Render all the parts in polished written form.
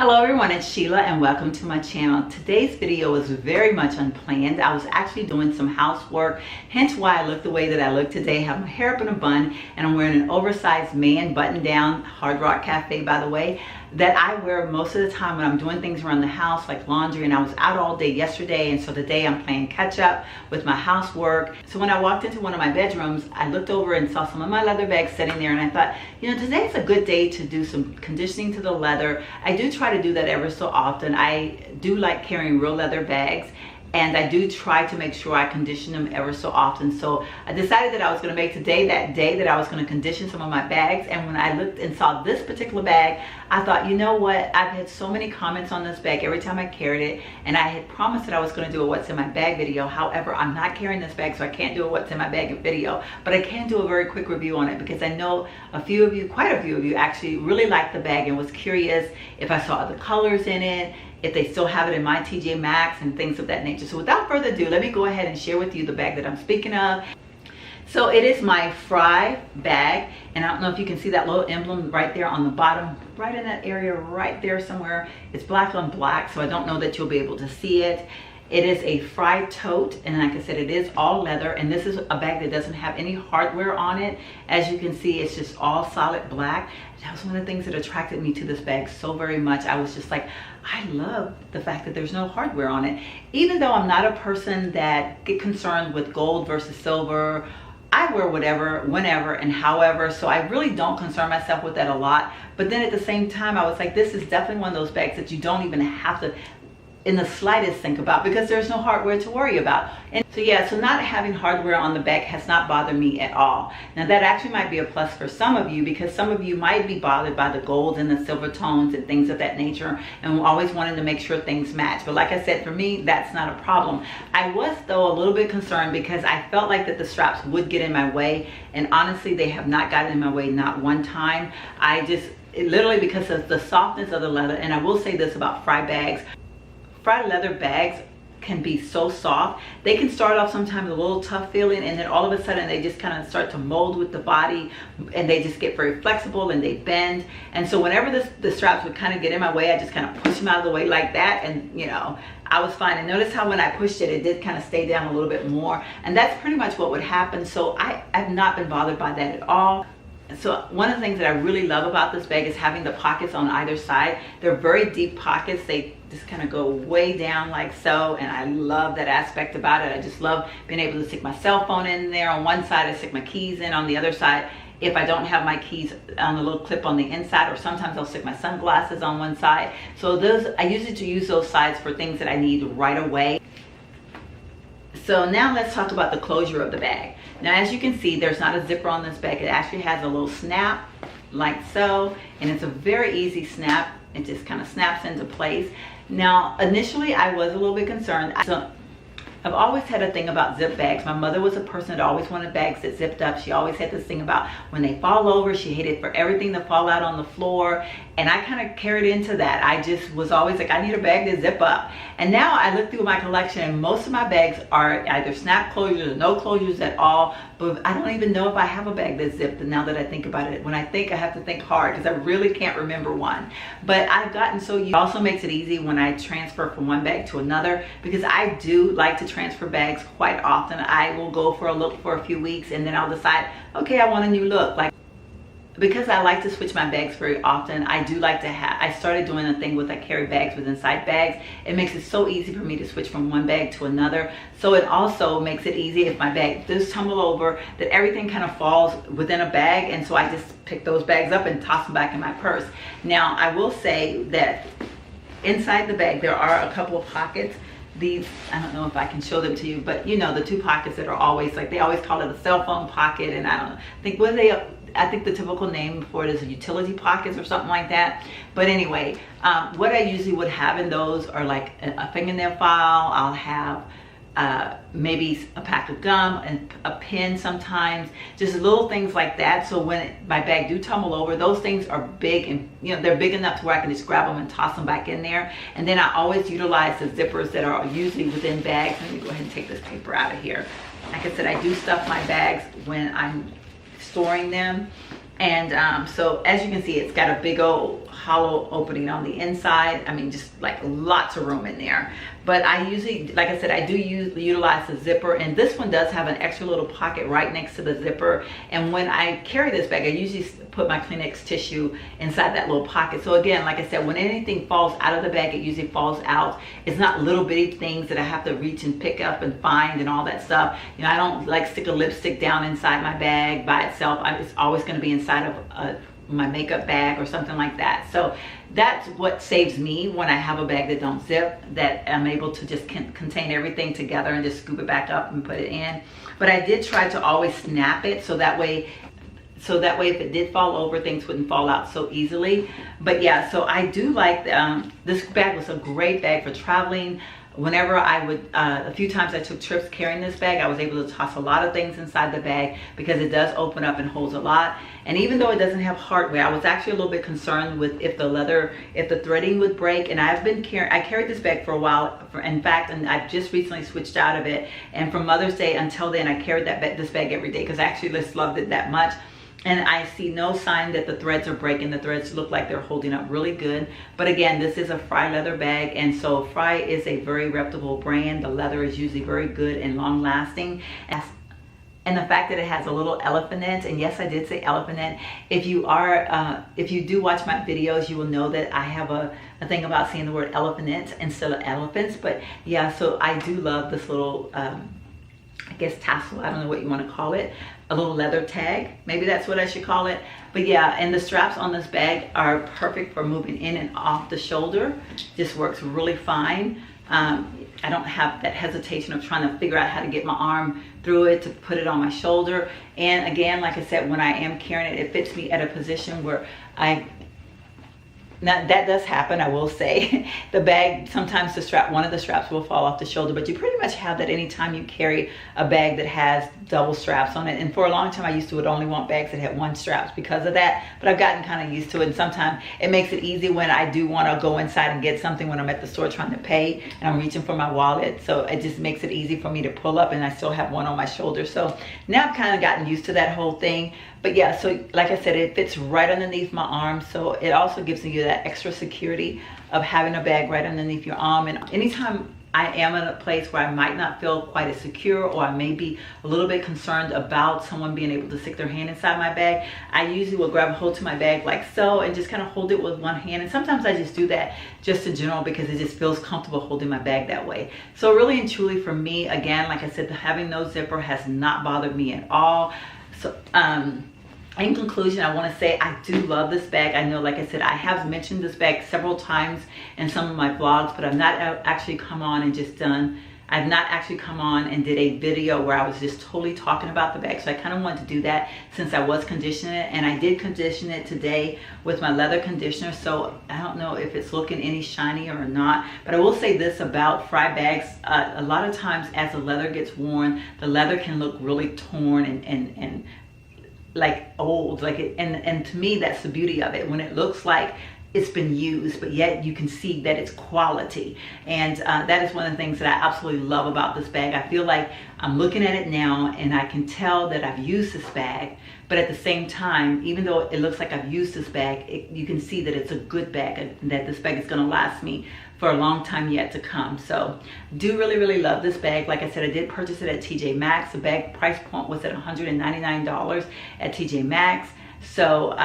Hello everyone, it's Sheila and welcome to my channel. Today's video was very much unplanned. I was actually doing some housework, hence why I look the way that I look today. I have my hair up in a bun and I'm wearing an oversized man button down, Hard Rock Cafe by the way, that I wear most of the time when I'm doing things around the house like laundry, and I was out all day yesterday, and so today I'm playing catch up with my housework. So when I walked into one of my bedrooms, I looked over and saw some of my leather bags sitting there, and I thought, you know, today's a good day to do some conditioning to the leather. I do try to do that ever so often. I do like carrying real leather bags, and I do try to make sure I condition them ever so often. So I decided that I was going to make today that day that I was going to condition some of my bags. And when I looked and saw this particular bag, I thought, you know what, I've had so many comments on this bag every time I carried it, and I had promised that I was going to do a what's in my bag video. However, I'm not carrying this bag, so I can't do a what's in my bag video, but I can do a very quick review on it because I know a few of you, quite a few of you actually really liked the bag and was curious if I saw other colors in it, if they still have it in my TJ Maxx and things of that nature. So without further ado, let me go ahead and share with you the bag that I'm speaking of. So it is my Frye bag, and I don't know if you can see that little emblem right there on the bottom, right in that area right there somewhere. It's black on black, so I don't know that you'll be able to see it. It is a Frye tote, and like I said, it is all leather, and this is a bag that doesn't have any hardware on it. As you can see, it's just all solid black. That was one of the things that attracted me to this bag so very much. I was just like, I love the fact that there's no hardware on it. Even though I'm not a person that get concerned with gold versus silver, I wear whatever, whenever, and however, so I really don't concern myself with that a lot. But then at the same time, I was like, this is definitely one of those bags that you don't even have to in the slightest think about because there's no hardware to worry about. And so yeah, so not having hardware on the bag has not bothered me at all. Now that actually might be a plus for some of you because some of you might be bothered by the gold and the silver tones and things of that nature and always wanting to make sure things match. But like I said, for me, that's not a problem. I was though a little bit concerned because I felt like that the straps would get in my way, and honestly they have not gotten in my way, not one time. Literally because of the softness of the leather. And I will say this about Frye bags. Frye leather bags can be so soft. They can start off sometimes a little tough feeling, and then all of a sudden they just kind of start to mold with the body, and they just get very flexible and they bend. And so whenever the straps would kind of get in my way, I just kind of push them out of the way like that, and you know, I was fine. And notice how when I pushed it, it did kind of stay down a little bit more, and that's pretty much what would happen. So I've not been bothered by that at all. So one of the things that I really love about this bag is having the pockets on either side. They're very deep pockets. They just kind of go way down like so, and I love that aspect about it. I just love being able to stick my cell phone in there. On one side, I stick my keys in. On the other side, if I don't have my keys on the little clip on the inside, or sometimes I'll stick my sunglasses on one side. So those, I usually use those sides for things that I need right away. So now let's talk about the closure of the bag. Now as you can see, there's not a zipper on this bag. It actually has a little snap like so, and it's a very easy snap. It just kind of snaps into place. Now initially I was a little bit concerned. So I've always had a thing about zip bags. My mother was a person that always wanted bags that zipped up. She always had this thing about when they fall over, she hated for everything to fall out on the floor. And I kind of carried into that. I just was always like, I need a bag to zip up. And now I look through my collection and most of my bags are either snap closures or no closures at all. But I don't even know if I have a bag that's zipped now that I think about it. When I think, I have to think hard because I really can't remember one. But I've gotten so used. It also makes it easy when I transfer from one bag to another because I do like to transfer bags quite often. I will go for a look for a few weeks and then I'll decide, okay, I want a new look. Like, because I like to switch my bags very often, I do like to have, I started doing a thing with I carry bags with inside bags. It makes it so easy for me to switch from one bag to another. So it also makes it easy if my bag does tumble over, that everything kind of falls within a bag, and so I just pick those bags up and toss them back in my purse. Now I will say that inside the bag there are a couple of pockets. These, I don't know if I can show them to you, but you know, the two pockets that are always, like they always call it a cell phone pocket, and I don't know, I think the typical name for it is a utility pockets or something like that. But anyway, what I usually would have in those are like a fingernail file. I'll have maybe a pack of gum and a pen sometimes, just little things like that. So when my bag do tumble over, those things are big, and you know, they're big enough to where I can just grab them and toss them back in there. And then I always utilize the zippers that are usually within bags. Let me go ahead and take this paper out of here. Like I said, I do stuff my bags when I'm storing them. And so as you can see, it's got a big old hollow opening on the inside. I mean, just like lots of room in there. But I usually, like I said, I do utilize the zipper, and this one does have an extra little pocket right next to the zipper. And when I carry this bag, I usually put my Kleenex tissue inside that little pocket. So again, like I said, when anything falls out of the bag, it usually falls out. It's not little bitty things that I have to reach and pick up and find and all that stuff. You know, I don't like stick a lipstick down inside my bag by itself. It's always going to be inside of my makeup bag or something like that. So that's what saves me when I have a bag that don't zip, that I'm able to just contain everything together and just scoop it back up and put it in. But I did try to always snap it so that way if it did fall over, things wouldn't fall out so easily. But yeah, so I do like this bag was a great bag for traveling. Whenever I would, a few times I took trips carrying this bag, I was able to toss a lot of things inside the bag because it does open up and holds a lot. And even though it doesn't have hardware, I was actually a little bit concerned with if the threading would break. And I carried this bag for a while, in fact, and I've just recently switched out of it. And from Mother's Day until then, I carried this bag every day because I actually just loved it that much. And I see no sign that the threads are breaking. The threads look like they're holding up really good. But again, this is a Frye leather bag, and so Frye is a very reputable brand. The leather is usually very good and long lasting. And the fact that it has a little elephant in it, and yes, I did say elephant in it. If you do watch my videos, you will know that I have a thing about saying the word elephant in it instead of elephants. But yeah, so I do love this little, I guess tassel, I don't know what you want to call it, a little leather tag, maybe that's what I should call it. But yeah, and the straps on this bag are perfect for moving in and off the shoulder. Just works really fine. I don't have that hesitation of trying to figure out how to get my arm through it to put it on my shoulder. And again, like I said, when I am carrying it, it fits me at a position where now that does happen, I will say. The bag, sometimes one of the straps will fall off the shoulder, but you pretty much have that anytime you carry a bag that has double straps on it. And for a long time, I used to only want bags that had one straps because of that, but I've gotten kind of used to it. And sometimes it makes it easy when I do want to go inside and get something when I'm at the store trying to pay and I'm reaching for my wallet. So it just makes it easy for me to pull up, and I still have one on my shoulder. So now I've kind of gotten used to that whole thing. But yeah, so like I said, it fits right underneath my arm. So it also gives you that extra security of having a bag right underneath your arm. And anytime I am in a place where I might not feel quite as secure, or I may be a little bit concerned about someone being able to stick their hand inside my bag, I usually will grab a hold to my bag like so and just kind of hold it with one hand. And sometimes I just do that just in general because it just feels comfortable holding my bag that way. So really and truly for me, again, like I said, having no zipper has not bothered me at all. So in conclusion, I want to say I do love this bag. I know, like I said, I have mentioned this bag several times in some of my vlogs, but I've not actually come on and did a video where I was just totally talking about the bag. So I kind of wanted to do that since I was conditioning it, and I did condition it today with my leather conditioner. So I don't know if it's looking any shinier or not, but I will say this about Frye bags. A lot of times as the leather gets worn, the leather can look really torn and like old, and to me that's the beauty of it, when it looks like it's been used, but yet you can see that it's quality. And that is one of the things that I absolutely love about this bag. I feel like I'm looking at it now and I can tell that I've used this bag, but at the same time, even though it looks like I've used this bag, you can see that it's a good bag, and that this bag is going to last me for a long time yet to come. So do really love this bag. Like I said, I did purchase it at TJ Maxx. The bag price point was at $199 at TJ Maxx. So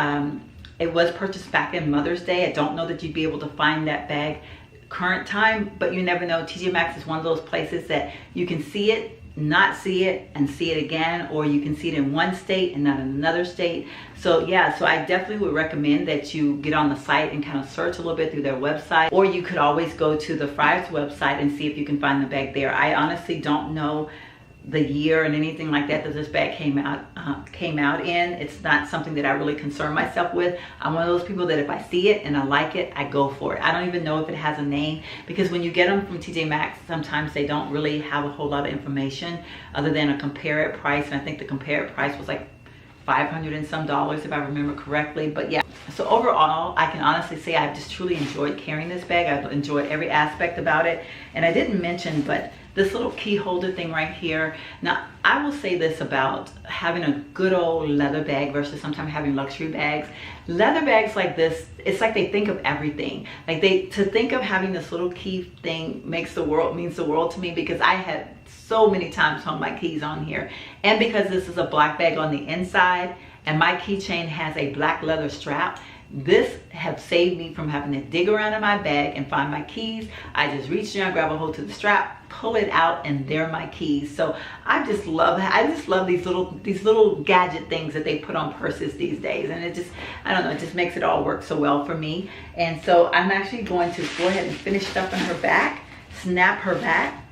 it was purchased back in Mother's Day. I don't know that you'd be able to find that bag current time, but you never know. TJ Maxx is one of those places that you can see it, not see it, and see it again, or you can see it in one state and not in another state. So yeah, so I definitely would recommend that you get on the site and kind of search a little bit through their website, or you could always go to the Frye's website and see if you can find the bag there. I honestly don't know the year and anything like that this bag came out in. It's not something that I really concern myself with. I'm one of those people that if I see it and I like it, I go for it. I don't even know if it has a name, because when you get them from TJ Maxx, sometimes they don't really have a whole lot of information other than a compare it price. And I think the compare it price was like $500 and some if I remember correctly. But yeah, So overall, I can honestly say I've just truly enjoyed carrying this bag. I've enjoyed every aspect about it. And I didn't mention, but this little key holder thing right here. Now, I will say this about having a good old leather bag versus sometimes having luxury bags. Leather bags like this, it's like they think of everything. Like to think of having this little key thing means the world to me, because I had so many times hung my keys on here. And because this is a black bag on the inside and my keychain has a black leather strap, this have saved me from having to dig around in my bag and find my keys. I just reach down, grab a hold to the strap, pull it out, and they're my keys. So I just love these little gadget things that they put on purses these days. And it just, I don't know, it just makes it all work so well for me. And so I'm actually going to go ahead and finish stuffing her back, snap her back.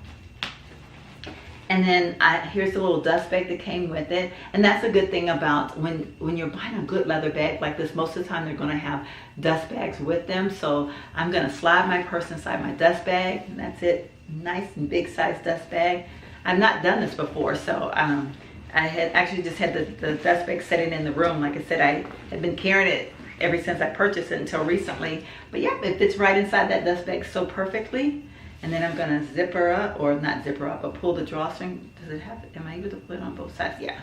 And then here's the little dust bag that came with it. And that's a good thing about when you're buying a good leather bag like this, most of the time they're gonna have dust bags with them. So I'm gonna slide my purse inside my dust bag, and that's it. Nice and big size dust bag. I've not done this before, so I had actually just had the dust bag sitting in the room. Like I said, I had been carrying it ever since I purchased it until recently. But yeah, it fits right inside that dust bag so perfectly. And then I'm gonna zip her up, or not zip her up, but pull the drawstring. Does it have, am I able to put it on both sides? Yeah.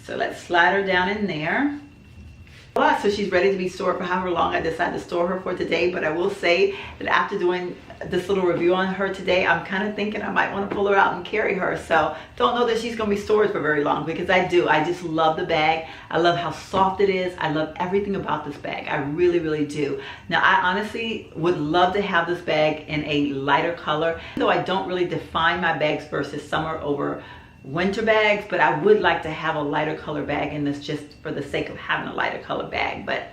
So let's slide her down in there. Voila, so she's ready to be stored for however long I decide to store her for today. But I will say that after doing this little review on her today, I'm kind of thinking I might want to pull her out and carry her. So don't know that she's going to be stored for very long, because I just love the bag. I love how soft it is. I love everything about this bag. I really, really do. Now, I honestly would love to have this bag in a lighter color, though I don't really define my bags versus summer over winter bags, but I would like to have a lighter color bag in this, just for the sake of having a lighter color bag. But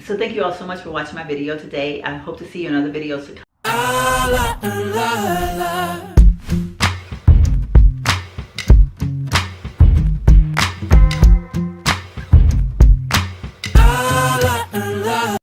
so thank you all so much for watching my video today. I hope to see you in other videos to come.